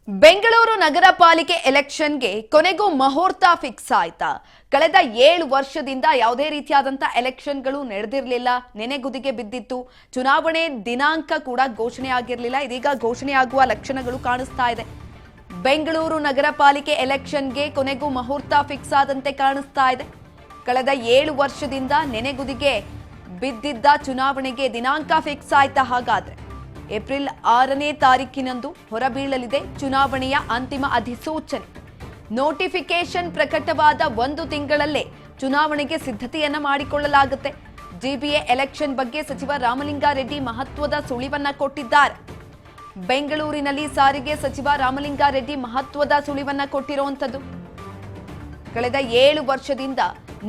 ಬೆಂಗಳೂರು ನಗರ ಪಾಲಿಕೆ ಎಲೆಕ್ಷನ್ಗೆ ಕೊನೆಗೂ ಮುಹೂರ್ತ ಫಿಕ್ಸ್ ಆಯ್ತಾ? ಕಳೆದ 7 ವರ್ಷದಿಂದ ಯಾವುದೇ ರೀತಿಯಾದಂತ ಎಲೆಕ್ಷನ್ಗಳು ನಡೆದಿರಲಿಲ್ಲ, ನೆನೆಗುದಿಗೆ ಬಿದ್ದಿತ್ತು. ಚುನಾವಣೆ ದಿನಾಂಕ ಕೂಡ ಘೋಷಣೆ ಆಗಿರಲಿಲ್ಲ. ಇದೀಗ ಘೋಷಣೆ ಆಗುವ ಲಕ್ಷಣಗಳು ಕಾಣಿಸ್ತಾ ಇದೆ. ಬೆಂಗಳೂರು ನಗರ ಪಾಲಿಕೆ ಎಲೆಕ್ಷನ್ಗೆ ಕೊನೆಗೂ ಮುಹೂರ್ತ ಫಿಕ್ಸ್ ಆದಂತೆ ಕಾಣಿಸ್ತಾ ಇದೆ. ಕಳೆದ 7 ವರ್ಷದಿಂದ ನೆನೆಗುದಿಗೆ ಬಿದ್ದಿದ್ದ ಚುನಾವಣೆಗೆ ದಿನಾಂಕ ಫಿಕ್ಸ್ ಆಯ್ತಾ? ಹಾಗಾದ್ರೆ ಏಪ್ರಿಲ್ 6ನೇ ತಾರೀಕಿನಂದು ಹೊರಬೀಳಲಿದೆ ಚುನಾವಣೆಯ ಅಂತಿಮ ಅಧಿಸೂಚನೆ. ನೋಟಿಫಿಕೇಶನ್ ಪ್ರಕಟವಾದ 1 ತಿಂಗಳಲ್ಲೇ ಚುನಾವಣೆಗೆ ಸಿದ್ಧತೆಯನ್ನ ಮಾಡಿಕೊಳ್ಳಲಾಗುತ್ತೆ. ಜಿಬಿಎ ಎಲೆಕ್ಷನ್ ಬಗ್ಗೆ ಸಚಿವ ರಾಮಲಿಂಗಾರೆಡ್ಡಿ ಮಹತ್ವದ ಸುಳಿವನ್ನ ಕೊಟ್ಟಿದ್ದಾರೆ. ಬೆಂಗಳೂರಿನಲ್ಲಿ ಸಾರಿಗೆ ಸಚಿವ ರಾಮಲಿಂಗಾರೆಡ್ಡಿ ಮಹತ್ವದ ಸುಳಿವನ್ನ ಕೊಟ್ಟಿರುವಂತದ್ದು. ಕಳೆದ 7 ವರ್ಷದಿಂದ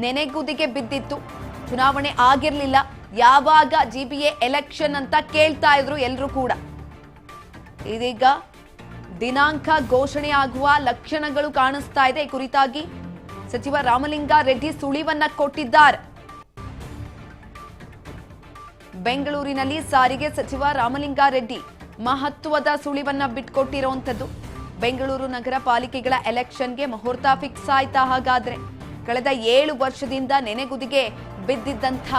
ನೆನೆಗುದಿಗೆ ಬಿದ್ದಿತ್ತು, ಚುನಾವಣೆ ಆಗಿರಲಿಲ್ಲ. ಯಾವಾಗ ಜಿಬಿಎ ಎಲೆಕ್ಷನ್ ಅಂತ ಕೇಳ್ತಾ ಇದ್ರು ಎಲ್ಲರೂ ಕೂಡ. ಇದೀಗ ದಿನಾಂಕ ಘೋಷಣೆ ಆಗುವ ಲಕ್ಷಣಗಳು ಕಾಣಿಸ್ತಾ ಇದೆ. ಈ ಕುರಿತಾಗಿ ಸಚಿವ ರಾಮಲಿಂಗಾರೆಡ್ಡಿ ಸುಳಿವನ್ನ ಕೊಟ್ಟಿದ್ದಾರೆ. ಬೆಂಗಳೂರಿನಲ್ಲಿ ಸಾರಿಗೆ ಸಚಿವ ರಾಮಲಿಂಗಾರೆಡ್ಡಿ ಮಹತ್ವದ ಸುಳಿವನ್ನ ಬಿಟ್ಕೊಟ್ಟಿರುವಂತದ್ದು. ಬೆಂಗಳೂರು ನಗರ ಪಾಲಿಕೆಗಳ ಎಲೆಕ್ಷನ್ಗೆ ಮುಹೂರ್ತ ಫಿಕ್ಸ್ ಆಯ್ತಾ? ಹಾಗಾದ್ರೆ ಕಳೆದ 7 ವರ್ಷದಿಂದ ನೆನೆಗುದಿಗೆ ಬಿದ್ದಿದ್ದಂಥ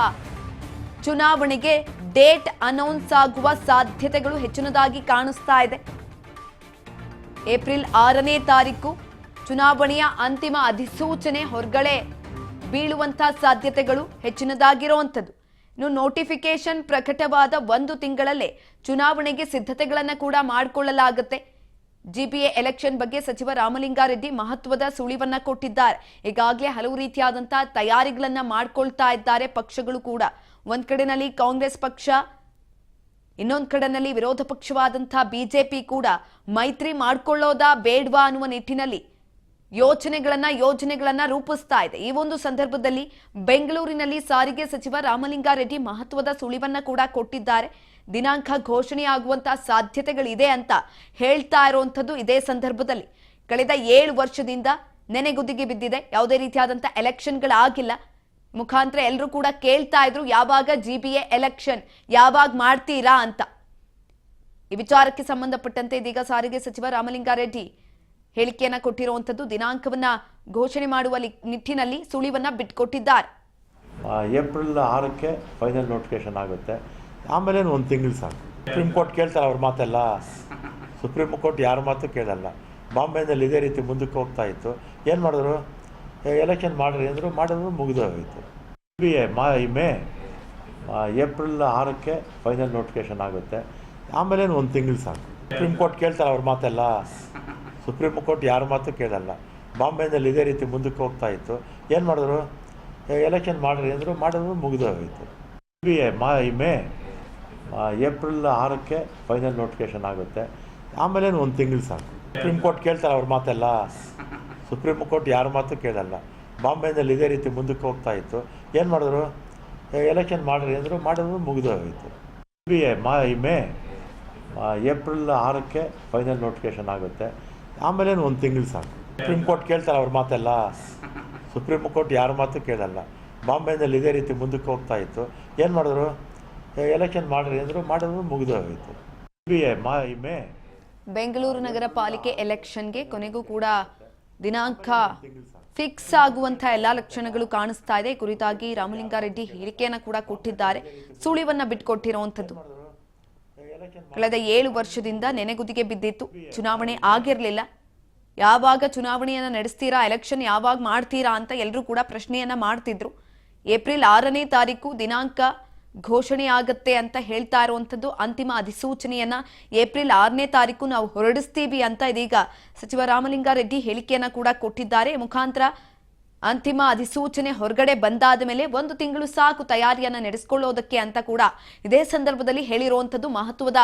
ಚುನಾವಣೆಗೆ ಡೇಟ್ ಅನೌನ್ಸ್ ಆಗುವ ಸಾಧ್ಯತೆಗಳು ಹೆಚ್ಚಿನದಾಗಿ ಕಾಣಿಸ್ತಾ ಇದೆ. ಏಪ್ರಿಲ್ 6ನೇ ತಾರೀಕು ಚುನಾವಣೆಯ ಅಂತಿಮ ಅಧಿಸೂಚನೆ ಹೊರಗಡೆ ಬೀಳುವಂತಹ ಸಾಧ್ಯತೆಗಳು ಹೆಚ್ಚಿನದಾಗಿರುವಂಥದ್ದು. ಇನ್ನು ನೋಟಿಫಿಕೇಶನ್ ಪ್ರಕಟವಾದ 1 ತಿಂಗಳಲ್ಲೇ ಚುನಾವಣೆಗೆ ಸಿದ್ಧತೆಗಳನ್ನು ಕೂಡ ಮಾಡಿಕೊಳ್ಳಲಾಗುತ್ತೆ. ಜಿಬಿಎ ಎಲೆಕ್ಷನ್ ಬಗ್ಗೆ ಸಚಿವ ರಾಮಲಿಂಗಾರೆಡ್ಡಿ ಮಹತ್ವದ ಸುಳಿವನ್ನ ಕೊಟ್ಟಿದ್ದಾರೆ. ಈಗಾಗಲೇ ಹಲವು ರೀತಿಯಾದಂತಹ ತಯಾರಿಗಳನ್ನ ಮಾಡ್ಕೊಳ್ತಾ ಇದ್ದಾರೆ ಪಕ್ಷಗಳು ಕೂಡ. ಒಂದ್ ಕಡೆನಲ್ಲಿ ಕಾಂಗ್ರೆಸ್ ಪಕ್ಷ, ಇನ್ನೊಂದ್ ಕಡೆನಲ್ಲಿ ವಿರೋಧ ಪಕ್ಷವಾದಂತಹ ಬಿಜೆಪಿ ಕೂಡ ಮೈತ್ರಿ ಮಾಡ್ಕೊಳ್ಳೋದಾ ಬೇಡ್ವಾ ಅನ್ನುವ ನಿಟ್ಟಿನಲ್ಲಿ ಯೋಜನೆಗಳನ್ನ ರೂಪಿಸ್ತಾ ಇದೆ. ಈ ಒಂದು ಸಂದರ್ಭದಲ್ಲಿ ಬೆಂಗಳೂರಿನಲ್ಲಿ ಸಾರಿಗೆ ಸಚಿವ ರಾಮಲಿಂಗಾರೆಡ್ಡಿ ಮಹತ್ವದ ಸುಳಿವನ್ನ ಕೂಡ ಕೊಟ್ಟಿದ್ದಾರೆ. ದಿನಾಂಕ ಘೋಷಣೆಯಾಗುವಂತಹ ಸಾಧ್ಯತೆಗಳಿದೆ ಅಂತ ಹೇಳ್ತಾ ಇರುವಂತದ್ದು. ಇದೇ ಸಂದರ್ಭದಲ್ಲಿ ಕಳೆದ 7 ವರ್ಷದಿಂದ ನೆನೆಗುದಿಗೆ ಬಿದ್ದಿದೆ, ಯಾವುದೇ ರೀತಿಯಾದಂತಹ ಎಲೆಕ್ಷನ್ಗಳಾಗಿಲ್ಲ. ಮುಖಾಂತರ ಎಲ್ಲರೂ ಕೂಡ ಕೇಳ್ತಾ ಇದ್ರು ಯಾವಾಗ ಜಿಬಿಎ ಎಲೆಕ್ಷನ್, ಯಾವಾಗ ಮಾಡ್ತೀರಾ ಅಂತ. ಈ ವಿಚಾರಕ್ಕೆ ಸಂಬಂಧಪಟ್ಟಂತೆ ಇದೀಗ ಸಾರಿಗೆ ಸಚಿವ ರಾಮಲಿಂಗಾರೆಡ್ಡಿ ಹೇಳಿಕೆಯನ್ನ ಕೊಟ್ಟಿರುವಂತದ್ದು. ದಿನಾಂಕವನ್ನ ಘೋಷಣೆ ಮಾಡುವ ನಿಟ್ಟಿನಲ್ಲಿ ಸುಳಿವನ್ನ ಬಿಟ್ಕೊಟ್ಟಿದ್ದಾರೆ. ಏಪ್ರಿಲ್ 6ಕ್ಕೆ ಫೈನಲ್ ನೋಟಿಫಿಕೇಶನ್ ಆಗುತ್ತೆ. ಆಮೇಲೆ 1 ತಿಂಗಳು ಸಾಕು. ಸುಪ್ರೀಂ ಕೋರ್ಟ್ ಕೇಳ್ತಾರೆ ಅವ್ರ ಮಾತೆಲ್ಲ. ಸುಪ್ರೀಂ ಕೋರ್ಟ್ ಯಾರ ಮಾತು ಕೇಳಲ್ಲ. ಬಾಂಬೆನಲ್ಲಿ ಇದೇ ರೀತಿ ಮುಂದಕ್ಕೆ ಹೋಗ್ತಾ ಇತ್ತು. ಏನು ಮಾಡಿದ್ರು? ಎಲೆಕ್ಷನ್ ಮಾಡ್ರಿ ಅಂದರು, ಮಾಡಿದ್ರು, ಮುಗಿದು ಹೋಯಿತು. ಮೇ ಏಪ್ರಿಲ್ 6ಕ್ಕೆ ಫೈನಲ್ ನೋಟಿಫಿಕೇಶನ್ ಆಗುತ್ತೆ. ಆಮೇಲೆ 1 ತಿಂಗಳು ಸಾಕು. ಸುಪ್ರೀಂ ಕೋರ್ಟ್ ಕೇಳ್ತಾರೆ ಅವ್ರ ಮಾತೆಲ್ಲ. ಸುಪ್ರೀಂ ಕೋರ್ಟ್ ಯಾರ ಮಾತು ಕೇಳಲ್ಲ. ಬಾಂಬೆನಲ್ಲಿ ಇದೇ ರೀತಿ ಮುಂದಕ್ಕೆ ಹೋಗ್ತಾ ಇತ್ತು. ಏನು ಮಾಡಿದ್ರು? ಎಲೆಕ್ಷನ್ ಮಾಡ್ರಿ ಅಂದರು, ಮಾಡಿದ್ರು, ಮುಗಿದು ಹೋಯಿತು. ಮೇ ಏಪ್ರಿಲ್ 6ಕ್ಕೆ ಫೈನಲ್ ನೋಟಿಫಿಕೇಶನ್ ಆಗುತ್ತೆ. ಆಮೇಲೆ 1 ತಿಂಗಳು ಸಾಕು. ಸುಪ್ರೀಂ ಕೋರ್ಟ್ ಕೇಳ್ತಾರೆ ಅವ್ರ ಮಾತೆಲ್ಲ. ಸುಪ್ರೀಂ ಕೋರ್ಟ್ ಯಾರ ಮಾತು ಕೇಳಲ್ಲ. ಬಾಂಬೆನಲ್ಲಿ ಇದೇ ರೀತಿ ಮುಂದಕ್ಕೆ ಹೋಗ್ತಾ ಇತ್ತು. ಏನು ಮಾಡಿದ್ರು? ಎಲೆಕ್ಷನ್ ಮಾಡ್ರಿ ಅಂದರು, ಮಾಡಿದ್ರು, ಮುಗಿದು ಹೋಯಿತು. ಮೇ ಏಪ್ರಿಲ್ 6ಕ್ಕೆ ಫೈನಲ್ ನೋಟಿಫಿಕೇಶನ್ ಆಗುತ್ತೆ. ಆಮೇಲೆ 1 ತಿಂಗಳು ಸಾಕು. ಸುಪ್ರೀಂ ಕೋರ್ಟ್ ಕೇಳ್ತಾರೆ ಅವ್ರ ಮಾತೆಲ್ಲ. ಸುಪ್ರೀಂ ಕೋರ್ಟ್ ಯಾರ ಮಾತು ಕೇಳಲ್ಲ. ಬಾಂಬೆನಲ್ಲಿ ಇದೇ ರೀತಿ ಮುಂದಕ್ಕೆ ಹೋಗ್ತಾ ಇತ್ತು. ಏನು ಮಾಡಿದ್ರು? ಎಲೆಕ್ಷನ್ ಮಾಡ್ರಿ ಅಂದರು, ಮಾಡಿದ್ರು, ಮುಗಿದು ಹೋಯಿತು. ಮೇ ಬೆಂಗಳೂರು ನಗರ ಪಾಲಿಕೆ ಎಲೆಕ್ಷನ್ಗೆ ಕೊನೆಗೂ ಕೂಡ ದಿನಾಂಕ ಫಿಕ್ಸ್ ಆಗುವಂತಹ ಎಲ್ಲಾ ಲಕ್ಷಣಗಳು ಕಾಣಿಸ್ತಾ ಇದೆ. ಕುರಿತಾಗಿ ರಾಮಲಿಂಗಾರೆಡ್ಡಿ ಹೇಳಿಕೆಯನ್ನ ಕೂಡ ಕೊಟ್ಟಿದ್ದಾರೆ, ಸುಳಿವನ್ನ ಬಿಟ್ಕೊಟ್ಟಿರುವಂತದ್ದು. ಕಳೆದ 7 ವರ್ಷದಿಂದ ನೆನೆಗುದಿಗೆ ಬಿದ್ದಿತ್ತು, ಚುನಾವಣೆ ಆಗಿರಲಿಲ್ಲ. ಯಾವಾಗ ಚುನಾವಣೆಯನ್ನ ನಡೆಸ್ತೀರಾ, ಎಲೆಕ್ಷನ್ ಯಾವಾಗ ಮಾಡ್ತೀರಾ ಅಂತ ಎಲ್ಲರೂ ಕೂಡ ಪ್ರಶ್ನೆಯನ್ನ ಮಾಡ್ತಿದ್ರು. ಏಪ್ರಿಲ್ 6ನೇ ತಾರೀಕು ದಿನಾಂಕ ಘೋಷಣೆ ಆಗತ್ತೆ ಅಂತ ಹೇಳ್ತಾ ಇರುವಂತದ್ದು. ಅಂತಿಮ ಅಧಿಸೂಚನೆಯನ್ನ ಏಪ್ರಿಲ್ 6ನೇ ತಾರೀಕು ನಾವು ಹೊರಡಿಸ್ತೀವಿ ಅಂತ ಇದೀಗ ಸಚಿವ ರಾಮಲಿಂಗಾರೆಡ್ಡಿ ಹೇಳಿಕೆಯನ್ನ ಕೂಡ ಕೊಟ್ಟಿದ್ದಾರೆ. ಮುಖಾಂತರ ಅಂತಿಮ ಅಧಿಸೂಚನೆ ಹೊರಗಡೆ ಬಂದಾದ ಮೇಲೆ 1 ತಿಂಗಳು ಸಾಕು ತಯಾರಿಯನ್ನ ನಡೆಸಿಕೊಳ್ಳೋದಕ್ಕೆ ಅಂತ ಕೂಡ ಇದೇ ಸಂದರ್ಭದಲ್ಲಿ ಹೇಳಿರುವಂತದ್ದು. ಮಹತ್ವದ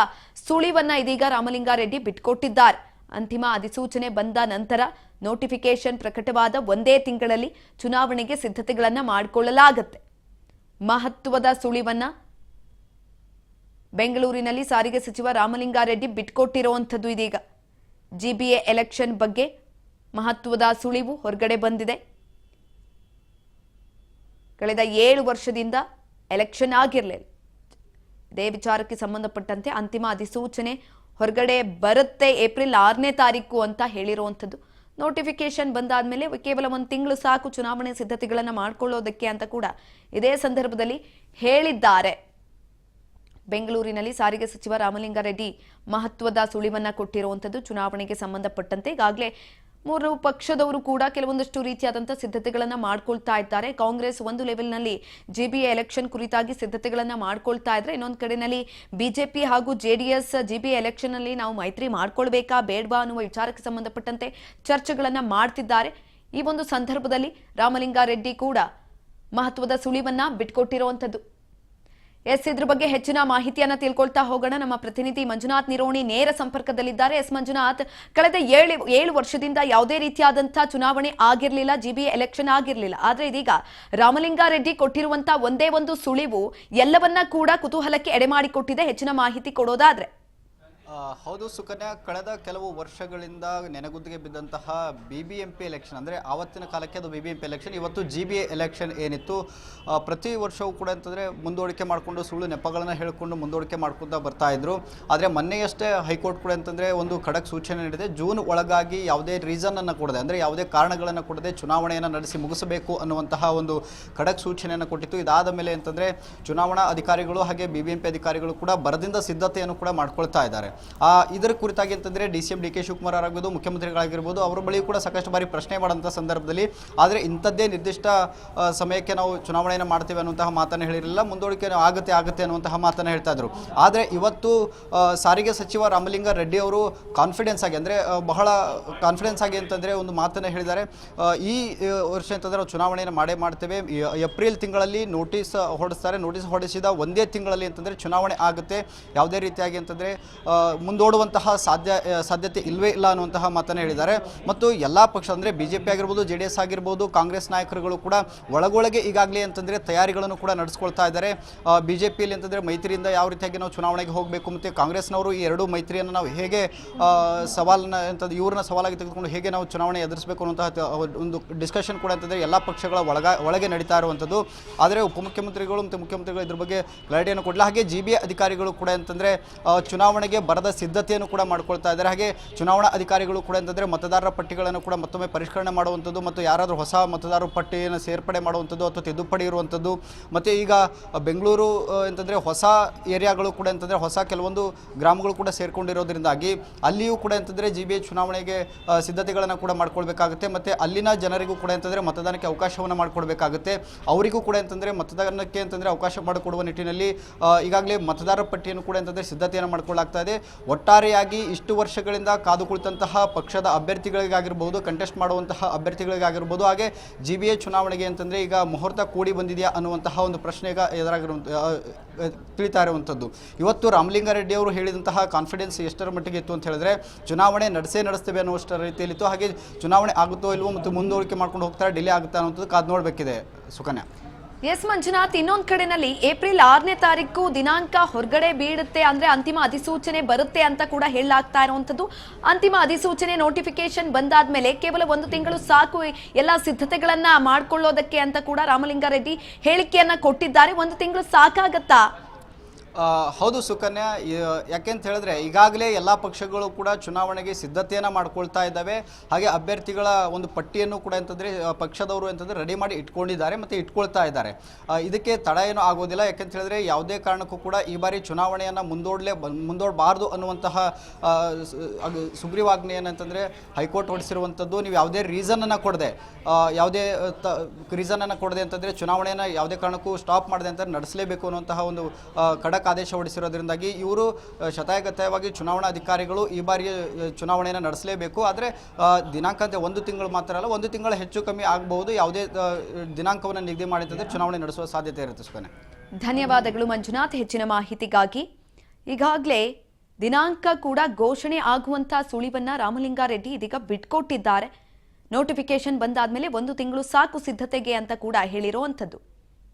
ಸುಳಿವನ್ನ ಇದೀಗ ರಾಮಲಿಂಗಾರೆಡ್ಡಿ ಬಿಟ್ಕೊಟ್ಟಿದ್ದಾರೆ. ಅಂತಿಮ ಅಧಿಸೂಚನೆ ಬಂದ ನಂತರ ನೋಟಿಫಿಕೇಶನ್ ಪ್ರಕಟವಾದ 1 ತಿಂಗಳಲ್ಲಿ ಚುನಾವಣೆಗೆ ಸಿದ್ಧತೆಗಳನ್ನ ಮಾಡಿಕೊಳ್ಳಲಾಗುತ್ತೆ. ಮಹತ್ವದ ಸುಳಿವನ್ನ ಬೆಂಗಳೂರಿನಲ್ಲಿ ಸಾರಿಗೆ ಸಚಿವ ರಾಮಲಿಂಗಾರೆಡ್ಡಿ ಬಿಟ್ಕೊಟ್ಟಿರುವಂತದ್ದು. ಇದೀಗ ಜಿಬಿಎ ಎಲೆಕ್ಷನ್ ಬಗ್ಗೆ ಮಹತ್ವದ ಸುಳಿವು ಹೊರಗಡೆ ಬಂದಿದೆ. ಕಳೆದ 7 ವರ್ಷದಿಂದ ಎಲೆಕ್ಷನ್ ಆಗಿರಲಿಲ್ಲ. ಇದೇ ವಿಚಾರಕ್ಕೆ ಸಂಬಂಧಪಟ್ಟಂತೆ ಅಂತಿಮ ಅಧಿಸೂಚನೆ ಹೊರಗಡೆ ಬರುತ್ತೆ ಏಪ್ರಿಲ್ 6ನೇ ತಾರೀಕು ಅಂತ ಹೇಳಿರುವಂಥದ್ದು. ನೋಟಿಫಿಕೇಶನ್ ಬಂದಾದ್ಮೇಲೆ ಕೇವಲ ಒಂದು ತಿಂಗಳು ಸಾಕು ಚುನಾವಣೆ ಸಿದ್ಧತೆಗಳನ್ನ ಮಾಡ್ಕೊಳ್ಳೋದಕ್ಕೆ ಅಂತ ಕೂಡ ಇದೇ ಸಂದರ್ಭದಲ್ಲಿ ಹೇಳಿದ್ದಾರೆ. ಬೆಂಗಳೂರಿನಲ್ಲಿ ಸಾರಿಗೆ ಸಚಿವ ರಾಮಲಿಂಗಾರೆಡ್ಡಿ ಮಹತ್ವದ ಸುಳಿವನ್ನ ಕೊಟ್ಟಿರುವಂಥದ್ದು. ಚುನಾವಣೆಗೆ ಸಂಬಂಧಪಟ್ಟಂತೆ ಈಗಾಗಲೇ 3 ಪಕ್ಷದವರು ಕೂಡ ಕೆಲವೊಂದಷ್ಟು ರೀತಿಯಾದಂತಹ ಸಿದ್ಧತೆಗಳನ್ನ ಮಾಡ್ಕೊಳ್ತಾ ಇದ್ದಾರೆ. ಕಾಂಗ್ರೆಸ್ ಒಂದು ಲೆವೆಲ್ನಲ್ಲಿ ಜಿಬಿಎ ಎಲೆಕ್ಷನ್ ಕುರಿತಾಗಿ ಸಿದ್ಧತೆಗಳನ್ನ ಮಾಡ್ಕೊಳ್ತಾ ಇದ್ರೆ, ಇನ್ನೊಂದು ಕಡೆನಲ್ಲಿ ಬಿಜೆಪಿ ಹಾಗೂ ಜೆಡಿಎಸ್ ಜಿಬಿಎ ಎಲೆಕ್ಷನ್ ನಲ್ಲಿ ನಾವು ಮೈತ್ರಿ ಮಾಡ್ಕೊಳ್ಬೇಕಾ ಬೇಡವಾ ಅನ್ನುವ ವಿಚಾರಕ್ಕೆ ಸಂಬಂಧಪಟ್ಟಂತೆ ಚರ್ಚೆಗಳನ್ನ ಮಾಡ್ತಿದ್ದಾರೆ. ಈ ಒಂದು ಸಂದರ್ಭದಲ್ಲಿ ರಾಮಲಿಂಗಾರೆಡ್ಡಿ ಕೂಡ ಮಹತ್ವದ ಸುಳಿವನ್ನ ಬಿಟ್ಕೊಟ್ಟಿರುವಂಥದ್ದು. ಇದ್ರ ಬಗ್ಗೆ ಹೆಚ್ಚಿನ ಮಾಹಿತಿಯನ್ನ ತಿಳ್ಕೊಳ್ತಾ ಹೋಗೋಣ. ನಮ್ಮ ಪ್ರತಿನಿಧಿ ಮಂಜುನಾಥ್ ನಿರೋಣಿ ನೇರ ಸಂಪರ್ಕದಲ್ಲಿದ್ದಾರೆ. ಮಂಜುನಾಥ್, ಕಳೆದ 7 ವರ್ಷದಿಂದ ಯಾವುದೇ ರೀತಿಯಾದಂತಹ ಚುನಾವಣೆ ಆಗಿರಲಿಲ್ಲ, ಜಿಬಿಎ ಎಲೆಕ್ಷನ್ ಆಗಿರಲಿಲ್ಲ. ಆದ್ರೆ ಇದೀಗ ರಾಮಲಿಂಗಾರೆಡ್ಡಿ ಕೊಟ್ಟಿರುವಂತಹ ಒಂದೇ ಒಂದು ಸುಳಿವು ಎಲ್ಲವನ್ನ ಕೂಡ ಕುತೂಹಲಕ್ಕೆ ಎಡೆಮಾಡಿಕೊಟ್ಟಿದೆ. ಹೆಚ್ಚಿನ ಮಾಹಿತಿ ಕೊಡೋದಾದ್ರೆ? ಹೌದು ಸುಕನ್ಯಾ, ಕಳೆದ ಕೆಲವು ವರ್ಷಗಳಿಂದ ನೆನೆಗುದ್ದಿಗೆ ಬಿದ್ದಂತಹ BBMP ಎಲೆಕ್ಷನ್, ಅಂದರೆ ಆವತ್ತಿನ ಕಾಲಕ್ಕೆ ಅದು BBMP ಎಲೆಕ್ಷನ್, ಇವತ್ತು GBA ಎಲೆಕ್ಷನ್ ಏನಿತ್ತು, ಪ್ರತಿ ವರ್ಷವೂ ಕೂಡ ಅಂತಂದರೆ ಮುಂದೂಡಿಕೆ ಮಾಡಿಕೊಂಡು ಸುಳ್ಳು ನೆಪಗಳನ್ನು ಹೇಳಿಕೊಂಡು ಮುಂದೂಡಿಕೆ ಮಾಡ್ಕೊತಾ ಬರ್ತಾ ಇದ್ರು. ಆದರೆ ಮೊನ್ನೆಯಷ್ಟೇ ಹೈಕೋರ್ಟ್ ಕೂಡ ಅಂತಂದರೆ ಒಂದು ಖಡಕ್ ಸೂಚನೆ ನೀಡಿದೆ. ಜೂನ್ ಒಳಗಾಗಿ ಯಾವುದೇ ರೀಸನನ್ನು ಕೊಡದೆ, ಅಂದರೆ ಯಾವುದೇ ಕಾರಣಗಳನ್ನು ಕೊಡದೆ ಚುನಾವಣೆಯನ್ನು ನಡೆಸಿ ಮುಗಿಸಬೇಕು ಅನ್ನುವಂತಹ ಒಂದು ಖಡಕ್ ಸೂಚನೆಯನ್ನು ಕೊಟ್ಟಿತ್ತು. ಇದಾದ ಮೇಲೆ ಅಂತಂದರೆ ಚುನಾವಣಾ ಅಧಿಕಾರಿಗಳು ಹಾಗೆ BBMP ಅಧಿಕಾರಿಗಳು ಕೂಡ ಬರದಿಂದ ಸಿದ್ಧತೆಯನ್ನು ಕೂಡ ಮಾಡ್ಕೊಳ್ತಾ ಇದ್ದಾರೆ. ಇದರ ಕುರಿತಾಗಿ ಅಂತಂದರೆ DCM DK ಶಿವಕುಮಾರ್ ಆಗಿರ್ಬೋದು, ಮುಖ್ಯಮಂತ್ರಿಗಳಾಗಿರ್ಬೋದು, ಅವರ ಬಳಿ ಕೂಡ ಸಾಕಷ್ಟು ಬಾರಿ ಪ್ರಶ್ನೆ ಮಾಡೋಂಥ ಸಂದರ್ಭದಲ್ಲಿ ಆದರೆ ಇಂಥದ್ದೇ ನಿರ್ದಿಷ್ಟ ಸಮಯಕ್ಕೆ ನಾವು ಚುನಾವಣೆಯನ್ನು ಮಾಡ್ತೇವೆ ಅನ್ನುವಂತಹ ಮಾತನ್ನು ಹೇಳಿರಲಿಲ್ಲ, ಮುಂದೂಡಿಕೆ ಆಗುತ್ತೆ ಅನ್ನುವಂತಹ ಮಾತನ್ನು ಹೇಳ್ತಾ ಇದ್ರು. ಆದರೆ ಇವತ್ತು ಸಾರಿಗೆ ಸಚಿವ ರಾಮಲಿಂಗಾರೆಡ್ಡಿ ಅವರು ಕಾನ್ಫಿಡೆನ್ಸ್ ಆಗಿ, ಅಂದರೆ ಬಹಳ ಕಾನ್ಫಿಡೆನ್ಸ್ ಆಗಿ ಅಂತಂದರೆ ಒಂದು ಮಾತನ್ನು ಹೇಳಿದ್ದಾರೆ. ಈ ವರ್ಷ ಅಂತಂದರೆ ನಾವು ಚುನಾವಣೆಯನ್ನು ಮಾಡ್ತೇವೆ, ಏಪ್ರಿಲ್ ತಿಂಗಳಲ್ಲಿ ನೋಟಿಸ್ ಹೊರಡಿಸ್ತಾರೆ, ನೋಟಿಸ್ ಹೊರಡಿಸಿದ ಒಂದೇ ತಿಂಗಳಲ್ಲಿ ಅಂತಂದರೆ ಚುನಾವಣೆ ಆಗುತ್ತೆ, ಯಾವುದೇ ರೀತಿಯಾಗಿ ಅಂತಂದರೆ ಮುಂದೂಡುವಂತಹ ಸಾಧ್ಯತೆ ಇಲ್ಲವೇ ಇಲ್ಲ ಅನ್ನುವಂತಹ ಮಾತನ್ನು ಹೇಳಿದ್ದಾರೆ. ಮತ್ತು ಎಲ್ಲ ಪಕ್ಷ ಅಂದರೆ BJP ಆಗಿರ್ಬೋದು, JDS ಆಗಿರ್ಬೋದು, ಕಾಂಗ್ರೆಸ್ ನಾಯಕರುಗಳು ಕೂಡ ಒಳಗೊಳಗೆ ಈಗಾಗಲೇ ಅಂತಂದರೆ ತಯಾರಿಗಳನ್ನು ಕೂಡ ನಡೆಸ್ಕೊಳ್ತಾ ಇದ್ದಾರೆ. BJPಯಲ್ಲಿ ಅಂತಂದರೆ ಮೈತ್ರಿಯಿಂದ ಯಾವ ರೀತಿಯಾಗಿ ನಾವು ಚುನಾವಣೆಗೆ ಹೋಗಬೇಕು, ಮತ್ತು ಕಾಂಗ್ರೆಸ್ನವರು ಈ ಎರಡೂ ಮೈತ್ರಿಯನ್ನು ನಾವು ಹೇಗೆ ಸವಾಲನ್ನ ಅಂತಂದ್ರೆ ಇವ್ರನ್ನ ಸವಾಲಾಗಿ ತೆಗೆದುಕೊಂಡು ಹೇಗೆ ನಾವು ಚುನಾವಣೆ ಎದುರಿಸಬೇಕು ಅನ್ನುವಂತಹ ಒಂದು ಡಿಸ್ಕಷನ್ ಕೂಡ ಅಂತಂದರೆ ಎಲ್ಲ ಪಕ್ಷಗಳ ಒಳಗೆ ನಡೀತಾ ಇರುವಂಥದ್ದು. ಆದರೆ ಉಪಮುಖ್ಯಮಂತ್ರಿಗಳು ಮತ್ತು ಮುಖ್ಯಮಂತ್ರಿಗಳು ಇದ್ರ ಬಗ್ಗೆ ಕ್ಲಾರಿಟಿಯನ್ನು ಕೊಡಲಿಲ್ಲ. ಹಾಗೆ GBA ಅಧಿಕಾರಿಗಳು ಕೂಡ ಅಂತಂದರೆ ಚುನಾವಣೆಗೆ ಬರದ ಸಿದ್ಧತೆಯನ್ನು ಕೂಡ ಮಾಡ್ಕೊಳ್ತಾ ಇದ್ದಾರೆ. ಹಾಗೆ ಚುನಾವಣಾ ಅಧಿಕಾರಿಗಳು ಕೂಡ ಅಂತಂದರೆ ಮತದಾರರ ಪಟ್ಟಿಗಳನ್ನು ಕೂಡ ಮತ್ತೊಮ್ಮೆ ಪರಿಷ್ಕರಣೆ ಮಾಡುವಂಥದ್ದು, ಮತ್ತು ಯಾರಾದರೂ ಹೊಸ ಮತದಾರರ ಪಟ್ಟಿಯನ್ನು ಸೇರ್ಪಡೆ ಮಾಡುವಂಥದ್ದು ಅಥವಾ ತಿದ್ದುಪಡಿ ಇರುವಂಥದ್ದು, ಮತ್ತು ಈಗ ಬೆಂಗಳೂರು ಅಂತಂದರೆ ಹೊಸ ಏರಿಯಾಗಳು ಕೂಡ ಅಂತಂದರೆ ಹೊಸ ಕೆಲವೊಂದು ಗ್ರಾಮಗಳು ಕೂಡ ಸೇರ್ಕೊಂಡಿರೋದ್ರಿಂದಾಗಿ ಅಲ್ಲಿಯೂ ಕೂಡ ಅಂತಂದರೆ GBA ಚುನಾವಣೆಗೆ ಸಿದ್ಧತೆಗಳನ್ನು ಕೂಡ ಮಾಡ್ಕೊಳ್ಬೇಕಾಗುತ್ತೆ. ಮತ್ತು ಅಲ್ಲಿನ ಜನರಿಗೂ ಕೂಡ ಅಂತಂದರೆ ಮತದಾನಕ್ಕೆ ಅವಕಾಶವನ್ನು ಮಾಡಿಕೊಡ್ಬೇಕಾಗುತ್ತೆ. ಅವರಿಗೂ ಕೂಡ ಅಂತಂದರೆ ಮತದಾನಕ್ಕೆ ಅಂತಂದರೆ ಅವಕಾಶ ಮಾಡಿಕೊಡುವ ನಿಟ್ಟಿನಲ್ಲಿ ಈಗಾಗಲೇ ಮತದಾರರ ಪಟ್ಟಿಯನ್ನು ಕೂಡ ಅಂತಂದರೆ ಸಿದ್ಧತೆಯನ್ನು ಮಾಡ್ಕೊಳ್ಳಾಗ್ತಾ ಇದೆ. ಒಟ್ಟಾರೆಯಾಗಿ ಇಷ್ಟು ವರ್ಷಗಳಿಂದ ಕಾದು ಕುಳಿತಂತಹ ಪಕ್ಷದ ಅಭ್ಯರ್ಥಿಗಳಿಗಾಗಿರ್ಬೋದು, ಕಂಟೆಸ್ಟ್ ಮಾಡುವಂತಹ ಅಭ್ಯರ್ಥಿಗಳಿಗಾಗಿರ್ಬೋದು, ಹಾಗೆ GBA ಚುನಾವಣೆಗೆ ಅಂತಂದರೆ ಈಗ ಮುಹೂರ್ತ ಕೂಡಿ ಬಂದಿದೆಯಾ ಅನ್ನುವಂತಹ ಒಂದು ಪ್ರಶ್ನೆ ಈಗ ತಿಳಿತಾ ಇರುವಂಥದ್ದು. ಇವತ್ತು ರಾಮಲಿಂಗಾರೆಡ್ಡಿ ಅವರು ಹೇಳಿದಂತಹ ಕಾನ್ಫಿಡೆನ್ಸ್ ಎಷ್ಟರ ಮಟ್ಟಿಗೆ ಇತ್ತು ಅಂತ ಹೇಳಿದ್ರೆ, ಚುನಾವಣೆ ನಡೆಸ್ತೇವೆ ಅನ್ನುವಷ್ಟರ ರೀತಿಯಲ್ಲಿತ್ತು. ಹಾಗೆ ಚುನಾವಣೆ ಆಗುತ್ತೋ ಇಲ್ವೋ ಮತ್ತು ಮುಂದೂಡಿಕೆ ಮಾಡ್ಕೊಂಡು ಹೋಗ್ತಾರೆ, ಡಿಲೇ ಆಗುತ್ತಾ ಅನ್ನೋಂಥದ್ದು ಕಾದು ನೋಡಬೇಕಿದೆ ಸುಕನ್ಯಾ. ಮಂಜುನಾಥ್, ಇನ್ನೊಂದು ಕಡೆನಲ್ಲಿ ಏಪ್ರಿಲ್ 6ನೇ ತಾರೀಕು ದಿನಾಂಕ ಹೊರಗಡೆ ಬೀಳುತ್ತೆ, ಅಂದ್ರೆ ಅಂತಿಮ ಅಧಿಸೂಚನೆ ಬರುತ್ತೆ ಅಂತ ಕೂಡ ಹೇಳಲಾಗ್ತಾ ಇರುವಂತದ್ದು. ಅಂತಿಮ ಅಧಿಸೂಚನೆ ನೋಟಿಫಿಕೇಶನ್ ಬಂದಾದ್ಮೇಲೆ ಕೇವಲ 1 ತಿಂಗಳು ಸಾಕು ಎಲ್ಲ ಸಿದ್ಧತೆಗಳನ್ನ ಮಾಡ್ಕೊಳ್ಳೋದಕ್ಕೆ ಅಂತ ಕೂಡ ರಾಮಲಿಂಗಾರೆಡ್ಡಿ ಹೇಳಿಕೆಯನ್ನ ಕೊಟ್ಟಿದ್ದಾರೆ. 1 ತಿಂಗಳು ಸಾಕಾಗತ್ತಾ? ಹೌದು ಸುಕನ್ಯಾ, ಯಾಕೆಂತ ಹೇಳಿದ್ರೆ ಈಗಾಗಲೇ ಎಲ್ಲ ಪಕ್ಷಗಳು ಕೂಡ ಚುನಾವಣೆಗೆ ಸಿದ್ಧತೆಯನ್ನು ಮಾಡ್ಕೊಳ್ತಾ ಇದ್ದಾವೆ. ಹಾಗೆ ಅಭ್ಯರ್ಥಿಗಳ ಒಂದು ಪಟ್ಟಿಯನ್ನು ಕೂಡ ಅಂತಂದರೆ ಪಕ್ಷದವರು ಅಂತಂದರೆ ರೆಡಿ ಮಾಡಿ ಇಟ್ಕೊಂಡಿದ್ದಾರೆ ಮತ್ತು ಇಟ್ಕೊಳ್ತಾ ಇದ್ದಾರೆ. ಇದಕ್ಕೆ ತಡ ಏನೂ ಆಗೋದಿಲ್ಲ. ಯಾಕೆಂತ ಹೇಳಿದ್ರೆ ಯಾವುದೇ ಕಾರಣಕ್ಕೂ ಕೂಡ ಈ ಬಾರಿ ಚುನಾವಣೆಯನ್ನು ಮುಂದೂಡಬಾರ್ದು ಅನ್ನುವಂತಹ ಸುಗ್ರೀವಾಜ್ಞೆಯನ್ನು ಅಂತಂದರೆ ಹೈಕೋರ್ಟ್ ಹೊರಡಿಸಿರುವಂಥದ್ದು. ನೀವು ಯಾವುದೇ ರೀಸನನ್ನು ಕೊಡದೆ ಅಂತಂದರೆ ಚುನಾವಣೆಯನ್ನು ಯಾವುದೇ ಕಾರಣಕ್ಕೂ ಸ್ಟಾಪ್ ಮಾಡದೆ ಅಂತ ನಡೆಸಲೇಬೇಕು ಅನ್ನುವಂತಹ ಒಂದು ಖಡಕ್ ಆದೇಶ ಹೊರಡಿಸಿರೋದ್ರಿಂದಾಗಿ ಇವರು ಶತಾಯಗತಾಯವಾಗಿ ಚುನಾವಣಾ ಅಧಿಕಾರಿಗಳು ಈ ಬಾರಿಯ ಚುನಾವಣೆಯನ್ನು ನಡೆಸಲೇಬೇಕು. ಆದರೆ ದಿನಾಂಕ ಅಂತ 1 ತಿಂಗಳು ಮಾತ್ರ ಅಲ್ಲ, 1 ತಿಂಗಳ ಹೆಚ್ಚು ಕಮ್ಮಿ ಆಗಬಹುದು. ಯಾವುದೇ ದಿನಾಂಕವನ್ನು ನಿಗದಿ ಮಾಡಿದ್ರೆ ಚುನಾವಣೆ ನಡೆಸುವ ಸಾಧ್ಯತೆ ಇರುತ್ತೆ ಸುಕನ್ಯಾ. ಧನ್ಯವಾದಗಳು ಮಂಜುನಾಥ್ ಹೆಚ್ಚಿನ ಮಾಹಿತಿಗಾಗಿ. ಈಗಾಗಲೇ ದಿನಾಂಕ ಕೂಡ ಘೋಷಣೆ ಆಗುವಂತಹ ಸುಳಿವನ್ನ ರಾಮಲಿಂಗಾರೆಡ್ಡಿ ಇದೀಗ ಬಿಟ್ಕೊಟ್ಟಿದ್ದಾರೆ. ನೋಟಿಫಿಕೇಶನ್ ಬಂದಾದ್ಮೇಲೆ 1 ತಿಂಗಳು ಸಾಕು ಸಿದ್ಧತೆಗೆ ಅಂತ ಕೂಡ ಹೇಳಿರುವಂಥದ್ದು.